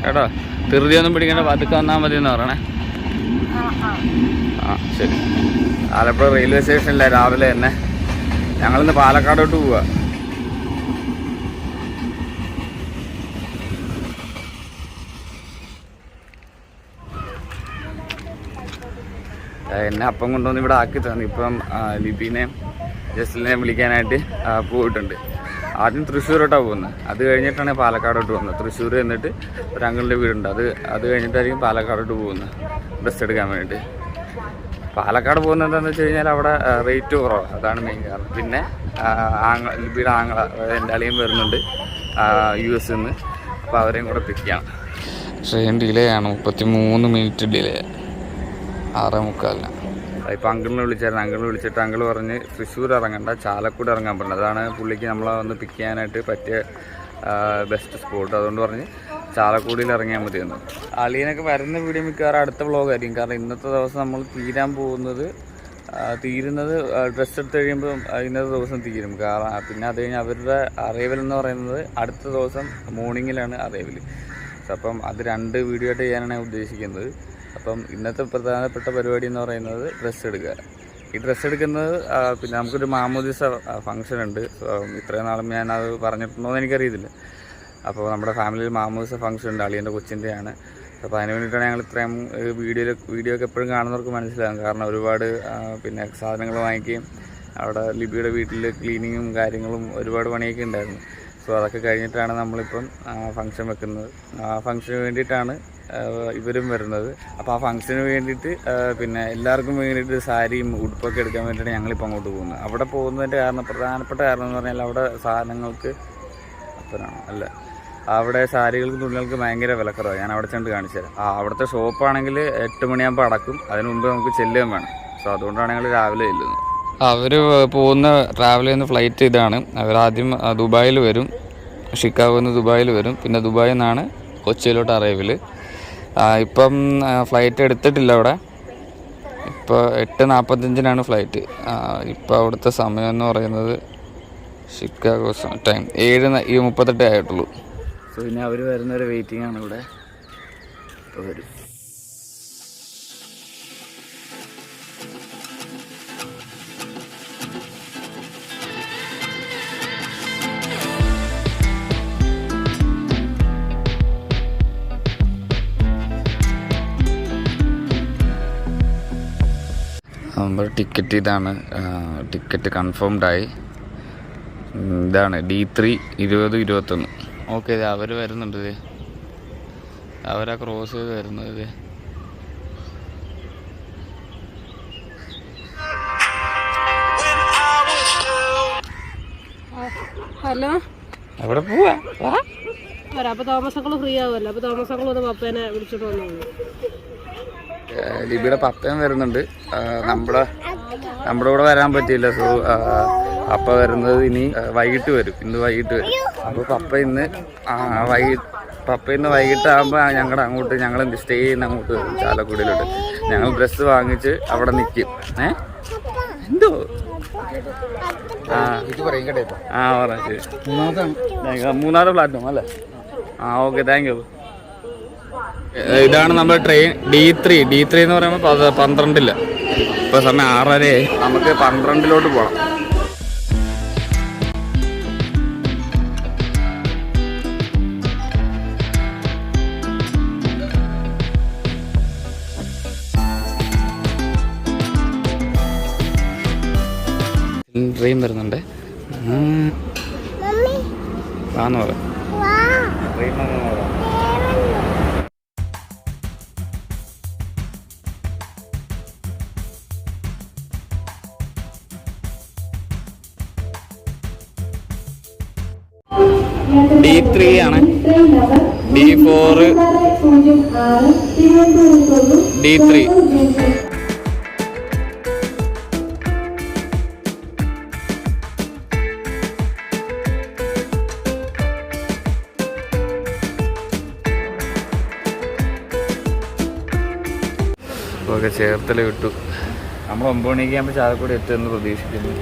കേട്ടോ. ധൃതിയൊന്നും പിടിക്കേണ്ട, പതുക്കെ വന്നാൽ മതി എന്ന് പറയണേ. ആ ശരി. ആലപ്പുഴ റെയിൽവേ സ്റ്റേഷനിലെ രാവിലെ തന്നെ ഞങ്ങളിന്ന് പാലക്കാടോട്ട് പോവുക. എന്നെ അപ്പം കൊണ്ടുവന്ന് ഇവിടെ ആക്കി തന്നു. ഇപ്പം ലിബിനെയും ജസ്ലിനെയും വിളിക്കാനായിട്ട് പോയിട്ടുണ്ട്. ആദ്യം തൃശ്ശൂരോട്ടാണ് പോകുന്നത്. അത് കഴിഞ്ഞിട്ടാണ് പാലക്കാടോട്ട് പോകുന്നത്. തൃശ്ശൂർ എന്നിട്ട് ഒരു അങ്കിളിൻ്റെ വീടുണ്ട്, അത് കഴിഞ്ഞിട്ടായിരിക്കും പാലക്കാടോട്ട് പോകുന്നത് ഡ്രസ്സ് എടുക്കാൻ വേണ്ടിയിട്ട്. പാലക്കാട് പോകുന്നത് എന്താണെന്ന് വെച്ച് കഴിഞ്ഞാൽ അവിടെ റേറ്റ് കുറവാണ്, അതാണ് മെയിൻ കാരണം. പിന്നെ ലിബിയുടെ ആങ്ങള എൻ്റെ അളിയും വരുന്നുണ്ട് US നിന്ന്, അപ്പോൾ അവരെയും കൂടെ പിക്ക് ചെയ്യണം. ട്രെയിൻ ഡിലേ ആണ്, 33 മിനിറ്റ് ഡിലേ, 6:45. ഇപ്പോൾ അങ്കിളിനെ വിളിച്ചിട്ട് അങ്കിൾ പറഞ്ഞ് തൃശ്ശൂർ ഇറങ്ങണ്ട, ചാലക്കുടി ഇറങ്ങാൻ പറഞ്ഞത്. അതാണ് പുള്ളിക്ക് നമ്മളെ വന്ന് പിക്ക് ചെയ്യാനായിട്ട് പറ്റിയ ബെസ്റ്റ് സ്പോട്ട്. അതുകൊണ്ട് പറഞ്ഞ് ചാലക്കുടിയിൽ ഇറങ്ങിയാൽ മതിയെന്ന്. അളിയനൊക്കെ വരുന്ന വീഡിയോ മിക്കവാറും അടുത്ത വ്ളോഗായിരിക്കും. കാരണം ഇന്നത്തെ ദിവസം നമ്മൾ തീരുന്നത് ഡ്രസ്സ് എടുത്ത് കഴിയുമ്പോൾ ഇന്നത്തെ ദിവസം തീരും. കാരണം പിന്നെ അത് കഴിഞ്ഞ് അവരുടെ അറൈവൽ എന്ന് പറയുന്നത് അടുത്ത ദിവസം മോർണിംഗിലാണ് അറൈവൽ. അപ്പം അത് 2 വീഡിയോ ആയിട്ട് ചെയ്യാനാണ് ഉദ്ദേശിക്കുന്നത്. അപ്പം ഇന്നത്തെ പ്രധാനപ്പെട്ട പരിപാടി എന്ന് പറയുന്നത് ഡ്രസ്സ് എടുക്കുക. ഈ ഡ്രസ്സ് എടുക്കുന്നത് പിന്നെ നമുക്കൊരു മാമോദിസ ഫംഗ്ഷൻ ഉണ്ട്. ഇത്രയും നാളും ഞാനത് പറഞ്ഞിട്ടുണ്ടോ എന്ന് എനിക്കറിയത്തില്ല. അപ്പോൾ നമ്മുടെ ഫാമിലിയിൽ മാമോദിസ ഫംഗ്ഷൻ ഉണ്ട്, അളിയൻ്റെ കൊച്ചിൻ്റെയാണ്. അപ്പോൾ അതിന് വേണ്ടിയിട്ടാണ് ഞങ്ങൾ ഇത്രയും വീഡിയോ ഒക്കെ എപ്പോഴും കാണുന്നവർക്ക് മനസ്സിലാകും. കാരണം ഒരുപാട് പിന്നെ സാധനങ്ങൾ വാങ്ങിക്കുകയും അവിടെ ലിബിയുടെ വീട്ടിൽ ക്ലീനിങ്ങും കാര്യങ്ങളും ഒരുപാട് പണിയൊക്കെ ഉണ്ടായിരുന്നു. സോ അതൊക്കെ കഴിഞ്ഞിട്ടാണ് നമ്മളിപ്പം ഫംഗ്ഷൻ വെക്കുന്നത്. ആ ഫംഗ്ഷന് വേണ്ടിയിട്ടാണ് ഇവരും വരുന്നത്. അപ്പോൾ ആ ഫംഗ്ഷന് വേണ്ടിയിട്ട് പിന്നെ എല്ലാവർക്കും വേണ്ടിയിട്ട് സാരിയും ഉടുപ്പൊക്കെ എടുക്കാൻ വേണ്ടിയിട്ടാണ് ഞങ്ങളിപ്പോൾ അങ്ങോട്ട് പോകുന്നത്. അവിടെ പോകുന്നതിൻ്റെ പ്രധാനപ്പെട്ട കാരണം എന്ന് പറഞ്ഞാൽ അവിടെ സാധനങ്ങൾക്ക് അവിടെ സാരികൾക്കും തുണികൾക്കും ഭയങ്കര വിലക്കുറവാണ്. ഞാൻ അവിടെ ചെന്ന് കാണിച്ചു തരാം. അവിടുത്തെ ഷോപ്പാണെങ്കിൽ 8 മണിയാകുമ്പോൾ അടക്കും, അതിന് മുമ്പ് നമുക്ക് ചെല്ലുകയും വേണം. സോ അതുകൊണ്ടാണ് ഞങ്ങൾ രാവിലെ ചെല്ലുന്നത്. അവർ പോകുന്ന ട്രാവൽ ചെയ്യുന്ന ഫ്ലൈറ്റ് ഇതാണ്. അവരാദ്യം ദുബായിൽ വരും, ഷിക്കാഗോയിൽ നിന്ന് ദുബായിൽ വരും, പിന്നെ ദുബായിൽ നിന്നാണ് കൊച്ചിയിലോട്ട് അറൈവൽ. ഇപ്പം ഫ്ലൈറ്റ് എടുത്തിട്ടില്ല അവിടെ. ഇപ്പോൾ 8:45-നാണ് ഫ്ലൈറ്റ്. ഇപ്പോൾ അവിടുത്തെ സമയം എന്ന് പറയുന്നത് ഷിക്കാഗോ ടൈം 7:38 ആയിട്ടുള്ളൂ. സോ ഇനി അവർ വരുന്നവരെ വെയിറ്റിംഗ് ആണ് ഇവിടെ. ഇപ്പോൾ വരും. നമ്മുടെ ടിക്കറ്റ് ഇതാണ്. ടിക്കറ്റ് കൺഫേംഡായി. ഇതാണ് D3 2021. ഓക്കെ, അവർ വരുന്നുണ്ട്. അവരാ ക്രോസ് ചെയ്ത് വരുന്നത്. ഹലോ, എവിടെ പോവാ? അപ്പോൾ താമസങ്ങൾ ഫ്രീ ആവുമല്ലോ. അപ്പോൾ താമസങ്ങൾ ഒന്ന് പപ്പേനെ വിളിച്ചിട്ട് വന്നു. ലിബിയുടെ പപ്പയും വരുന്നുണ്ട്. നമ്മുടെ കൂടെ വരാൻ പറ്റിയില്ല. സോ പപ്പ വരുന്നത് ഇനി വൈകിട്ട് വരും. ഇന്ന് വൈകിട്ട് വരും. അപ്പോൾ പപ്പ ഇന്ന് വൈകിട്ടാകുമ്പോൾ ഞങ്ങൾ സ്റ്റേ ചെയ്യുന്ന അങ്ങോട്ട് വരും, ചാലക്കുടിയിലോട്ട്. ഞങ്ങൾ ഡ്രസ്സ് വാങ്ങിച്ച് അവിടെ നിൽക്കും. എന്തോ പറയാം. ശരി, 3ാമത്തെ പ്ലാറ്റ്ഫോം അല്ലേ? Okay, thank you. ഇതാണ് നമ്മുടെ ട്രെയിൻ D3 എന്ന് പറയുമ്പോൾ 12. ഇപ്പോൾ സമയം 6:30. നമുക്ക് 12 പോകണം. ട്രെയിൻ വരുന്നുണ്ട്. ആന്ന് പറയാം. ട്രെയിൻ പറയാം. D3 ആണ്. D4 D3. ഓക്കെ, ചേർത്തല വിട്ടു. നമ്മൾ 9 മണിക്കാകുമ്പോൾ ചാലക്കുടി എത്തുമെന്ന് പ്രതീക്ഷിക്കുന്നു.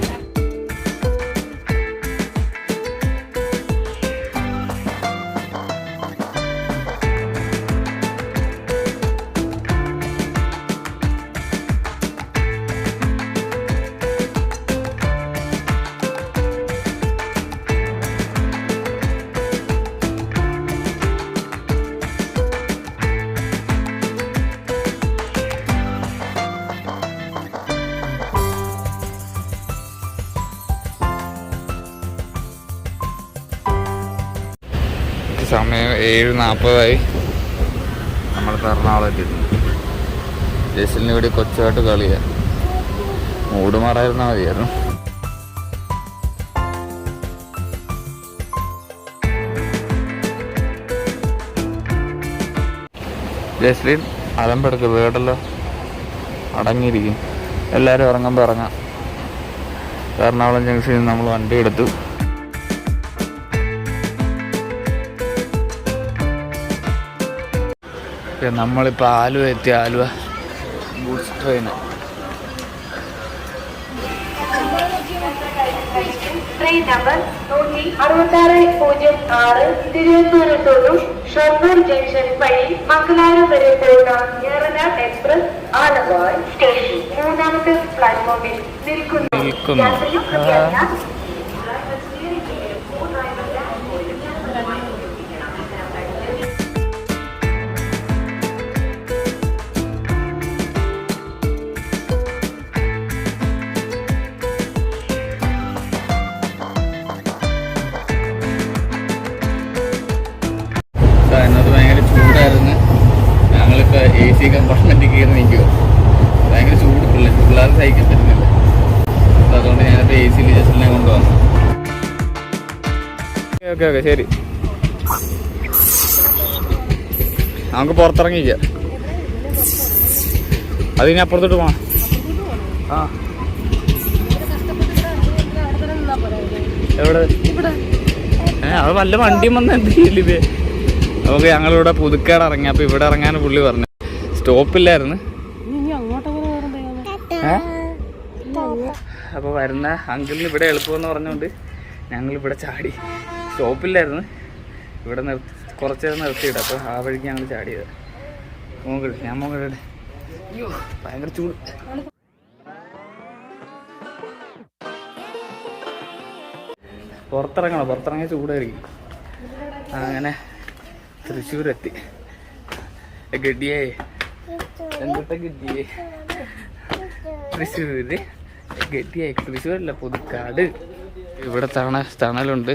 സമയം 7:40 നമ്മളിപ്പോൾ എറണാകുളം എത്തിയിട്ടുണ്ട്. ജസ്റ്റിന് ഇവിടെ കൊച്ചായിട്ട് കളിയാണ്. മൂട് മാറായിരുന്നാൽ മതിയായിരുന്നു. ജസ്ലിൻ അലമ്പെടുക്കുക വീടല്ലോ അടങ്ങിയിരിക്കും. എല്ലാവരും ഇറങ്ങുമ്പോൾ ഇറങ്ങാം. എറണാകുളം ജംഗ്ഷനിൽ നമ്മൾ വണ്ടി എടുത്തു. നമ്മളിപ്പോൾ ആലുവ എത്തി. ആലുവ ഗുഡ്സ് ട്രെയിന്. ട്രെയിൻ നമ്പർ 16606 തിരുവനന്തപുരത്തോടും ഷൊർണൂർ ജംഗ്ഷൻ വഴി മംഗലാപുരം വരെ പോകുന്ന ഏറനാട് എക്സ്പ്രസ് ആലവായ് സ്റ്റേഷൻ 3ാമത്തെ പ്ലാറ്റ്ഫോമിൽ നിൽക്കുന്നു. എന്നത് ഭയങ്കര ചൂടായിരുന്നു. ഞങ്ങളിപ്പോൾ AC കമ്പാർട്ട്മെൻറ്റിൽ കയറി നിൽക്കുക. ഭയങ്കര ചൂട് പിള്ളേർക്ക് സഹിക്കാൻ പറ്റുന്നില്ല. അപ്പോൾ അതുകൊണ്ട് ഞാനിപ്പോൾ AC ജസ്റ്റിനെ കൊണ്ടുവന്നു. ഓക്കെ ശരി, നമുക്ക് പുറത്തിറങ്ങിക്കാം. അതിനി അപ്പുറത്തോട്ട് പോകണം. ആ എവിടെ? അത് വല്ല വണ്ടിയും വന്ന എന്ത് ചെയ്യില്ലേ? നമുക്ക് ഞങ്ങളിവിടെ പുതുക്കാട് ഇറങ്ങി. അപ്പോൾ ഇവിടെ ഇറങ്ങാൻ പുള്ളി പറഞ്ഞു. സ്റ്റോപ്പില്ലായിരുന്നു. അപ്പോൾ വരുന്ന അങ്കിളിന് ഇവിടെ എളുപ്പമെന്ന് പറഞ്ഞുകൊണ്ട് ഞങ്ങളിവിടെ ചാടി. സ്റ്റോപ്പില്ലായിരുന്നു. ഇവിടെ കുറച്ച് നേരം നിർത്തിയിട്ട്. അപ്പോൾ ആ വഴിക്ക് ഞങ്ങൾ ചാടിയത്. ഞാൻ മോങ്കടെ. അയ്യോ ഭയങ്കര ചൂട്. പുറത്തിറങ്ങിയ ചൂടായിരിക്കും. അങ്ങനെ തൃശ്ശൂരെത്തി. ഗഡിയേ എന്തൊട്ടെ ഗഡിയേ തൃശ്ശൂര് ഗഡിയായി. തൃശ്ശൂരല്ല, പുതുക്കാട്. ഇവിടെ തണലുണ്ട്.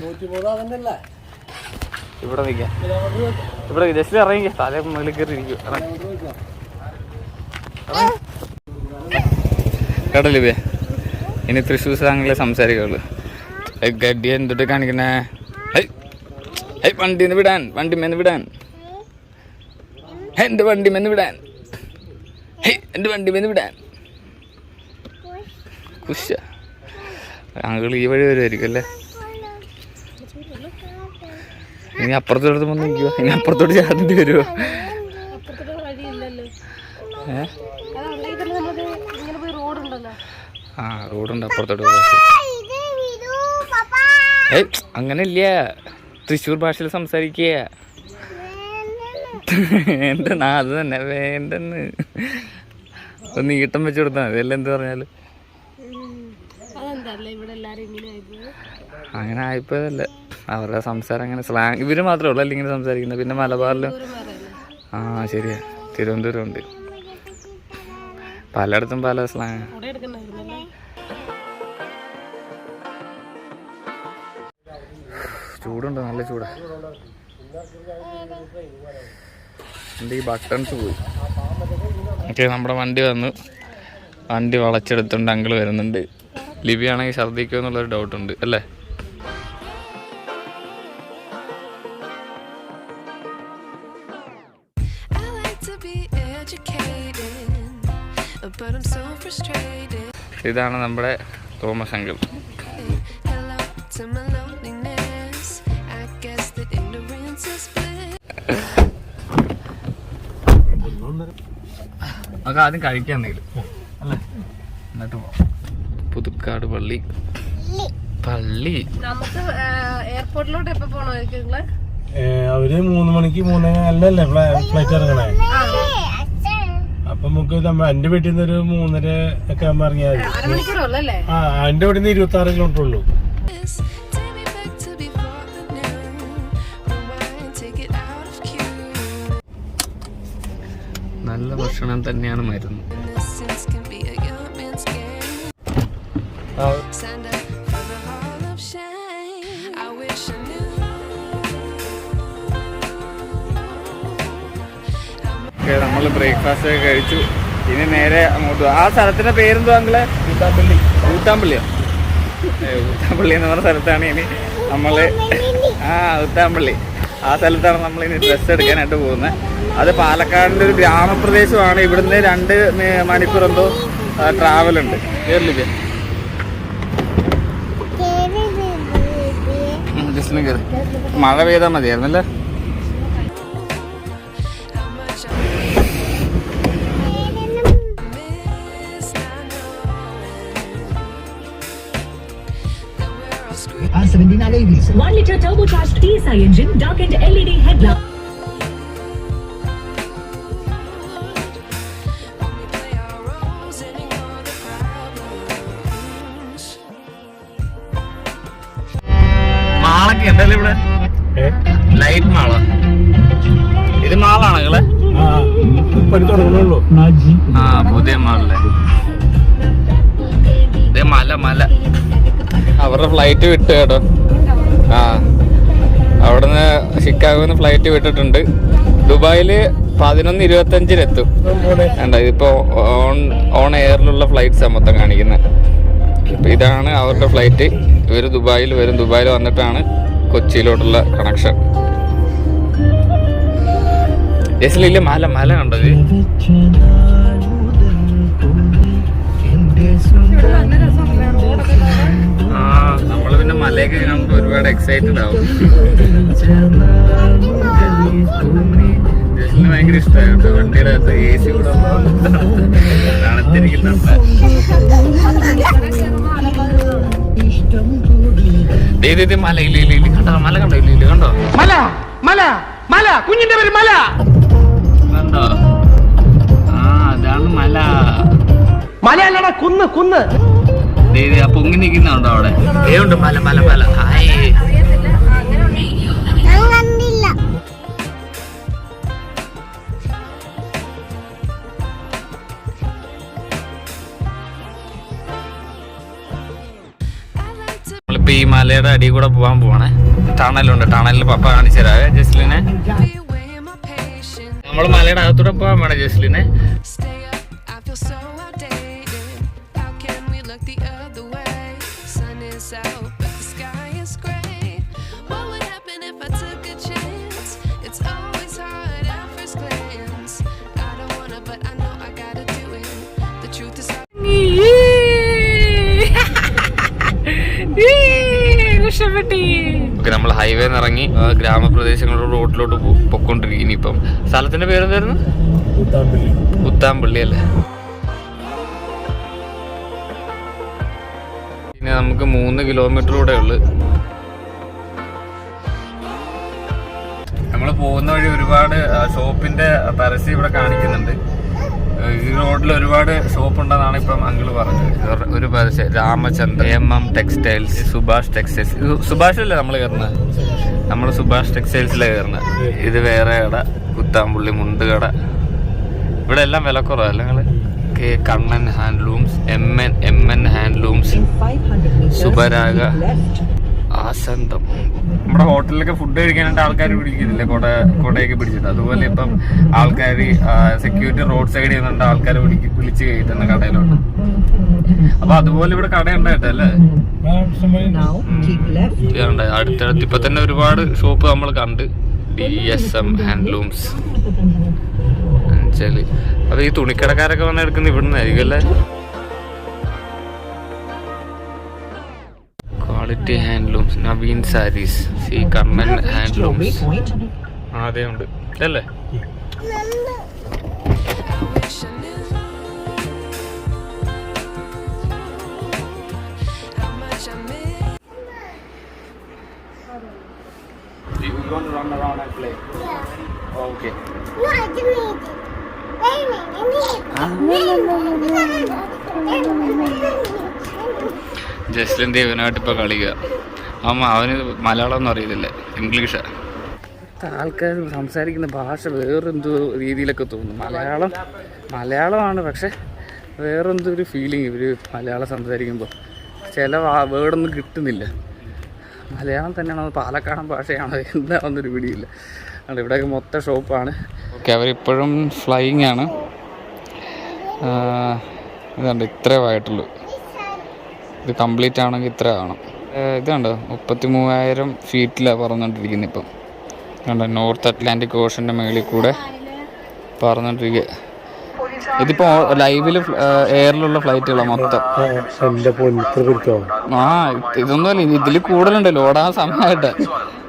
ഇവിടെ നിൽക്കാം. ഇവിടെ ജസ്റ്റ് ഇറങ്ങി തല മുകളിൽ കയറി ഇരിക്കും. കടലിവേ ഇനി തൃശ്ശൂർ സാങ്ങിലെ സംസാരിക്കുള്ളൂ. ഗഡിയ എന്തൊട്ട് കാണിക്കണേ? വണ്ടിന്ന് വിടാൻ, വണ്ടിമേന്ന് വിടാൻ, എൻ്റെ വണ്ടിമേന്ന് വിടാൻ, എൻ്റെ വണ്ടിമേന്ന് വിടാൻ. കുശ അങ്കിൾ ഈ വഴി വരുമായിരിക്കും അല്ലേ? ഇനി അപ്പുറത്തോട്ട് വന്ന് നിൽക്കുമോ? ഇനി അപ്പുറത്തോട്ട് ചാടേണ്ടി വരുമോ? ആ റോഡുണ്ട് അപ്പുറത്തോട്ട്. അങ്ങനെ ഇല്ല, തൃശ്ശൂർ ഭാഷയിൽ സംസാരിക്കുക. എന്താ അത് തന്നെ വേണ്ടെന്ന് ഒന്ന് ഈട്ടം വെച്ച് കൊടുത്താൽ മതി. എല്ലാം എന്ത് പറഞ്ഞാലും അങ്ങനെ ആയിപ്പോയതല്ല. അവരുടെ സംസാരം അങ്ങനെ സ്ലാങ് ഇവർ മാത്രമേ ഉള്ളൂ അല്ലെങ്കിൽ സംസാരിക്കുന്നത്. പിന്നെ മലബാറിലും ആ ശരിയാ, തിരുവനന്തപുരം ഉണ്ട്. പലയിടത്തും പല സ്ലാങ്. ചൂടുണ്ട്, നല്ല ചൂടാ. എൻ്റെ ഈ ബട്ടൺസ് പോയി. ഓക്കെ, നമ്മുടെ വണ്ടി വന്നു. വണ്ടി വളച്ചെടുത്തുകൊണ്ട് അങ്കിൾ വരുന്നുണ്ട്. ലിബി ആണെങ്കിൽ ഛർദ്ദിക്കുമോ എന്നുള്ളൊരു ഡൗട്ടുണ്ട് അല്ലേ? ഇതാണ് നമ്മുടെ തോമസ് അങ്കിൾ. നമുക്ക് ആദ്യം കഴിക്കാൻ എന്തെങ്കിലും അല്ലേ, എന്നിട്ട് പോവാം. പുതുക്കാട് പള്ളി. നമുക്ക് എയർപോർട്ടിലോട്ട് എപ്പോ പോകണമായിരിക്കും? അവര് 3 മണിക്ക് 3:30 ഫ്ലൈറ്റ് ഇറങ്ങണേ. അപ്പൊ നമുക്ക് എന്റെ വീട്ടിൽ നിന്ന് ഒരു 3:30 ഒക്കെ ആകുമ്പോ ഇറങ്ങിയാൽ മതി. എന്റെ വീട്ടിൽ നിന്ന് 26 കിലോമീറ്റർ ഉള്ളൂ. നല്ല ഭക്ഷണം തന്നെയാണ് മരുന്ന്. ഓക്കെ, നമ്മൾ ബ്രേക്ക്ഫാസ്റ്റ് ഒക്കെ കഴിച്ചു. ഇനി നേരെ അങ്ങോട്ട് ആ സ്ഥലത്തിൻ്റെ പേരെന്തോ അങ്ങളെ? ഊത്താമ്പള്ളിയോ? ഊത്താമ്പള്ളി എന്ന് പറഞ്ഞ സ്ഥലത്താണ് ഇനി നമ്മൾ ഊത്താമ്പള്ളി ആ സ്ഥലത്താണ് നമ്മൾ ഇനി ഡ്രസ്സ് എടുക്കാനായിട്ട് പോകുന്നത്. അത് പാലക്കാടിൻ്റെ ഒരു ഗ്രാമപ്രദേശമാണ്. ഇവിടുന്ന് 2 മണിക്കൂർ എന്തോ ട്രാവലുണ്ട്. കയറില്ലേ? ജസ്റ്റ് കയറി. മഴ പെയ്താൽ മതിയായിരുന്നല്ലേ? R17 alloy 1 liter turbocharged TSI engine, darkened LED headlamp. മാളൊക്കെ ഉണ്ടല്ലോ ഇവിടെ. ലൈറ്റ് മാള. ഇത് മാളാണ് നിങ്ങളെ? ആ, പുതിയ മാളല്ലേ? ഇതേ മല. അവരുടെ ഫ്ലൈറ്റ് വിട്ടു കേട്ടോ. ആ, അവിടുന്ന് ഷിക്കാഗോന്ന് ഫ്ലൈറ്റ് വിട്ടിട്ടുണ്ട്. ദുബായിൽ 11:25 വേണ്ട. ഇതിപ്പോ ഓൺ എയറിലുള്ള ഫ്ലൈറ്റ്സാണ് മൊത്തം കാണിക്കുന്നത്. ഇപ്പം ഇതാണ് അവരുടെ ഫ്ലൈറ്റ്. ഇവർ ദുബായിൽ വരും. ദുബായിൽ വന്നിട്ടാണ് കൊച്ചിയിലോട്ടുള്ള കണക്ഷൻ. ജസ്ലില്ലേ മല കണ്ടത്? ആ, നമ്മള് പിന്നെ മലയൊക്കെ കാണുമ്പോൾ ഒരുപാട് എക്സൈറ്റഡ് ആവും. ജസ്ലിന് ഭയങ്കര ഇഷ്ടമായിരുന്നു വണ്ടിയുടെ അകത്ത് AC കൂടെ തണുത്തിരിക്കുന്ന. മല ഇല്ല കണ്ടോ? മല കണ്ടോ? ഇല്ല കണ്ടോ? മല കുഞ്ഞിന്റെ പേര് മല കണ്ടോ? ആ, അതാണ് മല. മലയല്ലടാ, കുന്ന്. ആ പൊങ്ങി നിൽക്കുന്നുണ്ടോ അവിടെ? ഏതുണ്ട് മല. ഹായ്. നമ്മളിപ്പോ ഈ മലയുടെ അടിയിൽ കൂടെ പോകാൻ പോവാണേ. ടണലുണ്ട്. ടണലിൽ പപ്പ കാണിച്ചു തരാവേ ജസ്ലിനെ. നമ്മള് മലയുടെ അകത്തൂടെ പോകാൻ വേണം ജസ്ലിനെ. നമ്മൾ ഹൈവേ ഇറങ്ങി ഗ്രാമപ്രദേശങ്ങളുടെ റോഡിലോട്ട് പൊക്കോണ്ടിരിക്കും. ഇനിയിപ്പം സ്ഥലത്തിന്റെ പേരെന്തായിരുന്നു? ഊത്താമ്പള്ളി അല്ലേ? പിന്നെ നമുക്ക് 3 കിലോമീറ്റർ കൂടെ ഉള്ളു. നമ്മൾ പോകുന്ന വഴി ഒരുപാട് ഷോപ്പിന്റെ പരസ്യം ഇവിടെ കാണിക്കുന്നുണ്ട്. ഈ റോഡിൽ ഒരുപാട് ഷോപ്പ് ഉണ്ടെന്നാണ് ഇപ്പം അങ്കിള് പറഞ്ഞത്. ഒരു പരസ്യം Ramachandra, MM textiles, Subhash textiles. Subhash അല്ലേ നമ്മൾ കയറുന്നത്? നമ്മൾ സുഭാഷ് ടെക്സ്റ്റൈൽസിലാണ് കയറുന്നത്. ഇത് വേറെ കട, കുത്താമ്പുള്ളി മുണ്ട് കട. ഇവിടെ എല്ലാം വിലക്കുറവല്ലേ നിങ്ങള്? കണ്ണൻ ഹാൻഡ്ലൂംസ്, MN ഹാൻഡ്ലൂംസ്, സുബരാഗ, ആസന്തം. നമ്മുടെ ഹോട്ടലിലൊക്കെ ഫുഡ് കഴിക്കാനായിട്ട് ആൾക്കാർ പിടിക്കുന്നില്ലേ കൊടയൊക്കെ പിടിച്ചിട്ട്? അതുപോലെ ഇപ്പം ആൾക്കാർ സെക്യൂരിറ്റി റോഡ് സൈഡിൽ നിന്നുണ്ട് ആൾക്കാർ വിളിച്ച് കയറ്റുന്ന കടയിലുണ്ട്. അപ്പൊ അതുപോലെ ഇവിടെ കടയുണ്ടായിട്ടല്ലേ? അടുത്തടുത്ത് ഇപ്പൊ തന്നെ ഒരുപാട് ഷോപ്പ് നമ്മൾ കണ്ട്. DSM handlooms. അപ്പൊ ഈ തുണിക്കടക്കാരൊക്കെ വന്ന് എടുക്കുന്ന ഇവിടുന്ന് ആയിരിക്കും അല്ലേ? Quality handlooms, Naveen sarees, C Kannan handlooms. അതേ ഉണ്ട് അല്ലേ? Okay. ജസ്ലിൻ ദേവനായിട്ട് ഇപ്പൊ കളിക്കുക. അവന് മലയാളം ഒന്നും അറിയില്ല, ഇംഗ്ലീഷാണ്. ആൾക്കാർ സംസാരിക്കുന്ന ഭാഷ വേറെന്തോ രീതിയിലൊക്കെ തോന്നും. മലയാളമാണ്, പക്ഷെ വേറെന്തോ ഒരു ഫീലിംഗ് ഇവർ മലയാളം സംസാരിക്കുമ്പോൾ. ചില വേർഡൊന്നും കിട്ടുന്നില്ല. മലയാളം തന്നെയാണോ പാലക്കാടൻ ഭാഷയാണോ എന്താണെന്നൊരു പിടിയില്ല. അതുകൊണ്ട് ഇവിടെയൊക്കെ മൊത്തം ഷോപ്പാണ്. ഓക്കെ, അവരിപ്പോഴും ഫ്ലൈയിങ് ആണ്. ഇതുണ്ട്, ഇത്രയുമായിട്ടുള്ളൂ. ഇത് കംപ്ലീറ്റ് ആണെങ്കിൽ ഇത്ര ആവണം. ഇതുണ്ട് 33,000 ഫീറ്റിലാണ് പറന്നുകൊണ്ടിരിക്കുന്നത് ഇപ്പം. കണ്ടോ, നോർത്ത് അറ്റ്ലാന്റിക് ഓഷൻ്റെ മേളിൽ കൂടെ പറന്നുകൊണ്ടിരിക്കുക. ഇതിപ്പോൾ ലൈവിൽ എയറിലുള്ള ഫ്ലൈറ്റുകളാണ് മൊത്തം. ഇതൊന്നുമല്ല, ഇതിൽ കൂടുതലുണ്ടല്ലോ, ഓടാൻ സമയമായിട്ട്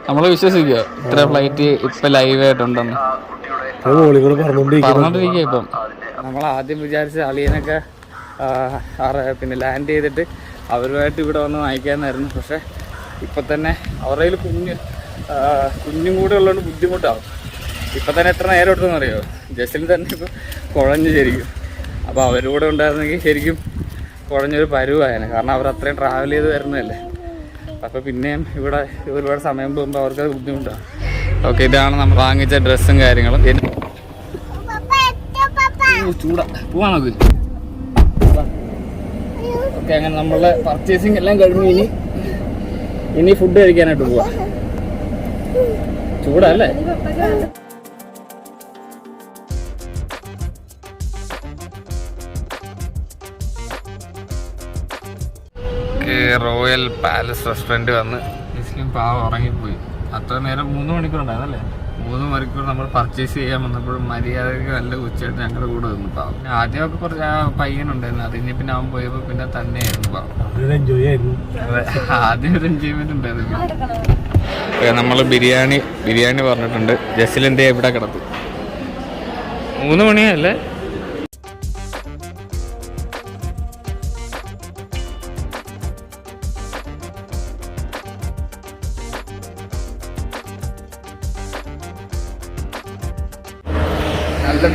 നമ്മൾ വിശ്വസിക്കുക ഇത്ര ഫ്ലൈറ്റ് ഇപ്പം ലൈവായിട്ടുണ്ടെന്ന് പറഞ്ഞോണ്ടിരിക്കുക. ഇപ്പം നമ്മൾ ആദ്യം വിചാരിച്ച അളിയനൊക്കെ പിന്നെ ലാൻഡ് ചെയ്തിട്ട് അവരുമായിട്ട് ഇവിടെ വന്ന് വാങ്ങിക്കാമെന്നായിരുന്നു. പക്ഷേ ഇപ്പം തന്നെ അവരുടെ കയ്യിൽ കുഞ്ഞും കൂടെ ഉള്ളതുകൊണ്ട് ബുദ്ധിമുട്ടാവും. ഇപ്പം തന്നെ എത്ര നേരം എടുത്തെന്ന് അറിയോ? ജസ്റ്റിൽ തന്നെ ഇപ്പം കുഴഞ്ഞു ശരിക്കും. അപ്പോൾ അവരൂടെ ഉണ്ടായിരുന്നെങ്കിൽ ശരിക്കും കുഴഞ്ഞൊരു പരുവായനെ. കാരണം അവർ അത്രയും ട്രാവൽ ചെയ്ത് വരുന്നതല്ലേ. അപ്പോൾ പിന്നെയും ഇവിടെ ഒരുപാട് സമയം പോകുമ്പോൾ അവർക്കത് ബുദ്ധിമുട്ടാണ്. ഓക്കെ, ഇതാണ് നമ്മൾ വാങ്ങിച്ച ഡ്രസ്സും കാര്യങ്ങളും. ചൂടാ പോവാൻ നോക്ക്. ഓക്കെ, അങ്ങനെ നമ്മളെ പർച്ചേസിങ് എല്ലാം കഴിഞ്ഞ് ഇനി ഫുഡ് കഴിക്കാനായിട്ട് പോവാ. ചൂടല്ലേ? റോയൽ പാലസ് റെസ്റ്റോറൻറ്റ് വന്ന് മുസ്ലിം പാവം ഉറങ്ങിപ്പോയി. അത്ര നേരം 3 മണിക്കൂറുണ്ടായിരുന്നല്ലേ? 3 മണിക്കൂർ നമ്മൾ പർച്ചേസ് ചെയ്യാൻ വന്നപ്പോഴും മര്യാദയ്ക്ക് നല്ല ഉച്ചയായിട്ട് ഞങ്ങളുടെ കൂടെ വന്നു പാവം. ആദ്യമൊക്കെ കുറച്ച് പയ്യനുണ്ടായിരുന്നു, അത് ഇനി പിന്നെ അവൻ പോയപ്പോൾ പിന്നെ തന്നെയായിരുന്നു പാവം. ആദ്യം ഒരു എൻജോയ്മെന്റ് ഉണ്ടായിരുന്നു. നമ്മൾ ബിരിയാണി പറഞ്ഞിട്ടുണ്ട്. ജസ്ലിൻ്റെ എവിടെ കിടന്നു? 3 മണിയല്ലേ?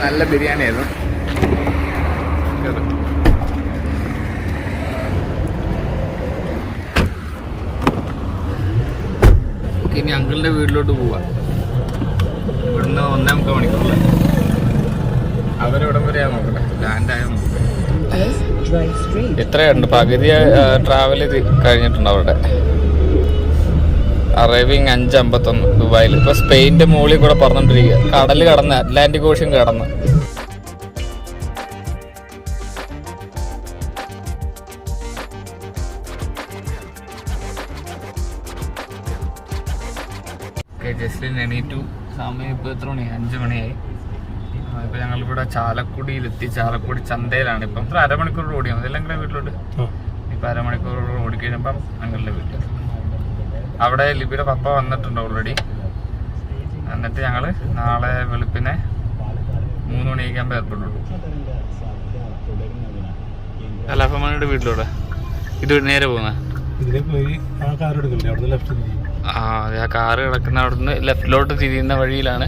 നല്ല ബിരിയാണി ആയിരുന്നു. ഇനി അങ്കിളിന്റെ വീട്ടിലോട്ട് പോവാം. ഇവിടുന്ന് 1.25 മണിക്കൂറിൽ അവരിവിടം വരെയാ നോക്കട്ടെ, ലാൻഡായ എത്രയുണ്ട്? പകുതി ട്രാവൽ കഴിഞ്ഞിട്ടുണ്ട് അവരുടെ. അറൈവിങ് 5:51 ദുബായിൽ. ഇപ്പോൾ സ്പെയിൻ്റെ മുകളിൽ കൂടെ പറഞ്ഞോണ്ടിരിക്കുക. കടൽ കടന്ന്, അറ്റ്ലാന്റിക് ഓഷ്യൻ കടന്ന്. ജസ്റ്റിൻ എണീറ്റു. സമയം ഇപ്പോൾ എത്ര മണിയായി? 5 മണിയായി. ഇപ്പോൾ ഞങ്ങളിവിടെ ചാലക്കുടിയിലെത്തി. ചാലക്കുടി ചന്തയിലാണ് ഇപ്പം. ഇത്ര അരമണിക്കൂർ ഓടിയാൽ മതി അല്ലെങ്കിൽ വീട്ടിലോട്ട്. ഇപ്പം അരമണിക്കൂർ ഓടിക്കഴിഞ്ഞപ്പം ഞങ്ങളുടെ വീട്ടിൽ. അവിടെ ലിബിയുടെ പപ്പ വന്നിട്ടുണ്ട് ഓൾറെഡി. എന്നിട്ട് ഞങ്ങൾ നാളെ വെളുപ്പിനെ 3 മണിയാകുമ്പോൾ ഏർപ്പെടുള്ളൂ. അലഫമാണിയുടെ വീട്ടിലൂടെ ഇത് നേരെ പോകുന്ന അതെ, ആ കാറ് കിടക്കുന്ന അവിടുന്ന് ലെഫ്റ്റിലോട്ട് തിരിയുന്ന വഴിയിലാണ്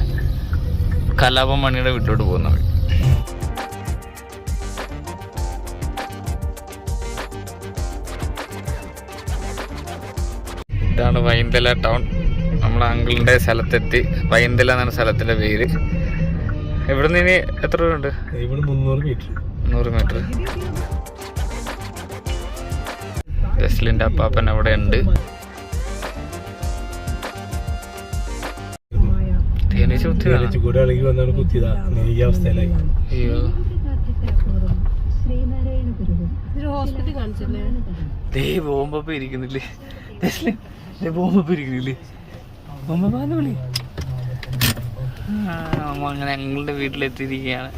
കലാപമണിയുടെ വീട്ടിലോട്ട് പോകുന്ന വഴി. ഇതാണ് വൈന്തല ടൗൺ. നമ്മളെ അങ്കിളിൻ്റെ സ്ഥലത്തെത്തി. വൈന്തല എന്നാണ് സ്ഥലത്തിൻ്റെ പേര്. ഇവിടെ നിന്ന് ഇനി എത്ര ദൂരം ഉണ്ട്? 100 മീറ്റർ. ജസ്ലിൻ്റെ അപ്പാപ്പൻ അവിടെ ഉണ്ട്. തേനീച്ച പോകുമ്പോ ഇരിക്കുന്നില്ലേ? പോകുമ്പോ ഇരിക്കുന്നില്ലേ? അങ്ങനെ ഞങ്ങളുടെ വീട്ടിലെത്തിയിരിക്കുകയാണ്.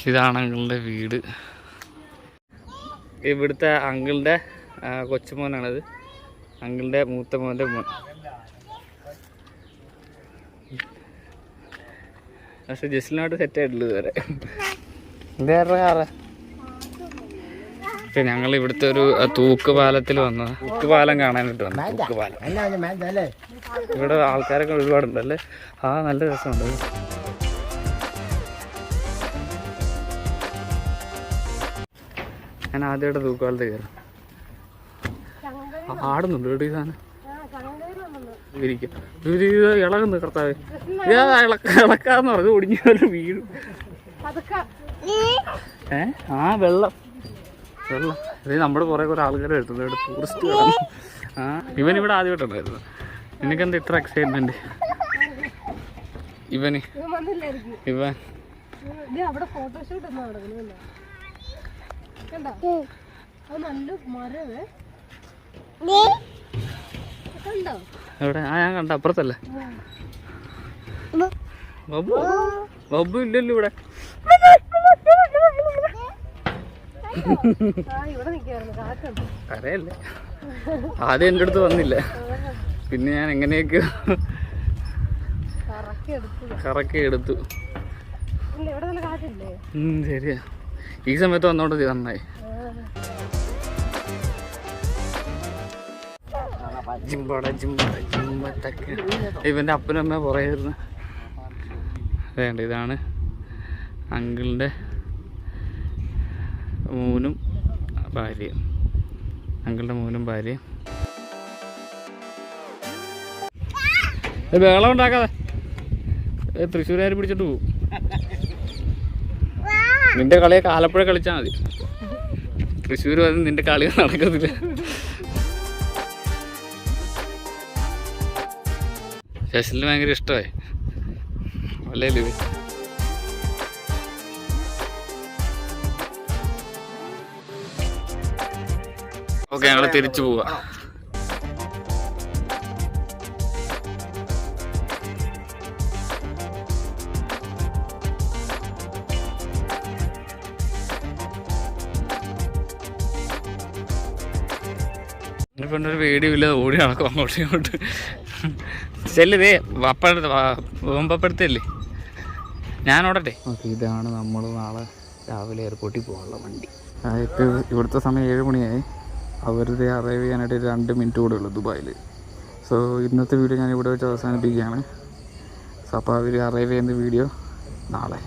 ഇതാണ് അങ്കിളിൻ്റെ വീട്. ഇവിടുത്തെ അങ്കിളിൻ്റെ കൊച്ചുമോനാണത്. അങ്കിളിൻ്റെ മൂത്ത മോൻ്റെ മോൻ. പക്ഷെ ജസ്റ്റിനായിട്ട് സെറ്റായിട്ടുള്ളൂ ഇതുവരെ. ഇതേറെ കാറ്. ഇപ്പം ഞങ്ങൾ ഇവിടുത്തെ ഒരു തൂക്കുപാലത്തിൽ വന്നത്. തൂക്കുപാലം കാണാനായിട്ട് വന്നു. തൂക്കുപാലം ഇവിടെ ആൾക്കാരൊക്കെ ഒരുപാടുണ്ടല്ലേ? നല്ല രസമുണ്ട്. ഞാൻ ആദ്യമായിട്ട് തൂക്കുപാലത്തിൽ കയറും. ആടുന്നുണ്ട് ഇവിടെ ഈ സാധനം. ഇരിക്കും. ഇത് ഇളകുന്നു കർത്താവ്. ഇളക്കാന്ന് പറഞ്ഞു ഒടിഞ്ഞ പോലെ വീഴും. ആ വെള്ളം ഇത് നമ്മുടെ കുറേ ആൾക്കാർ വരുന്നത് ഇവിടെ ടൂറിസ്റ്റ്. ആ ഇവനിവിടെ ആദ്യമായിട്ടുണ്ടായിരുന്നു. നിനക്കെന്താ ഇത്ര എക്സൈറ്റ്മെന്റ്? ഇവൻ അവിടെ ഫോട്ടോഷൂട്ട് എന്നാ നടക്കുന്നത്. കണ്ടോ അത് നല്ല മരവേ. കണ്ടോ എവിടെ? ആ ഞാൻ കണ്ട അപ്പുറത്തല്ലേ. ബബ്ബു ഇല്ലല്ലോ ഇവിടെ. കരയല്ലേ? ആദ്യം എൻ്റെ അടുത്ത് വന്നില്ല, പിന്നെ ഞാൻ എങ്ങനെയൊക്കെയോ കറക്കി എടുത്തു. ശരിയാ, ഈ സമയത്ത് വന്നോണ്ട് നന്നായി. ഇവന്റെ അപ്പനും അമ്മ പറയായിരുന്നു. വേണ്ട, ഇതാണ് അങ്കിളിൻ്റെ മോനും ഭാര്യയും. അങ്കിളുടെ മോനും ഭാര്യയും. ബഹളം ഉണ്ടാക്കാതെ, തൃശ്ശൂരുകാർ പിടിച്ചിട്ട് പോവും. നിന്റെ കളിയൊക്കെ ആലപ്പുഴ കളിച്ചാൽ മതി. തൃശ്ശൂർ വന്ന് നിന്റെ കളി നടക്കത്തില്ല. ശശിലിന് ഭയങ്കര ഇഷ്ടമായി അല്ലേ ഇത്? ഓക്കെ, ഞങ്ങൾ തിരിച്ചു പോവാ. ഒരു വീഡിയോ ഇല്ല, ഓടി നടക്കും അങ്ങോട്ടും ഇങ്ങോട്ട്. ചെല്ലേ വമ്പപ്പെടുത്തല്ലേ, ഞാൻ ഓടട്ടെ. ഓക്കെ, ഇതാണ് നമ്മൾ നാളെ രാവിലെ എയർപോർട്ടിൽ പോകാനുള്ള വണ്ടി. ഇപ്പോൾ ഇവിടുത്തെ സമയം 7 മണിയായി. അവരുടെ അറൈവ് ചെയ്യാനായിട്ട് 2 മിനിറ്റ് കൂടെ ഉള്ളൂ ദുബായിൽ. സോ ഇന്നത്തെ വീഡിയോ ഞാൻ ഇവിടെ വെച്ച് അവസാനിപ്പിക്കുകയാണ്. സോ അപ്പോൾ അവർ അറൈവ് ചെയ്യുന്ന വീഡിയോ നാളെ.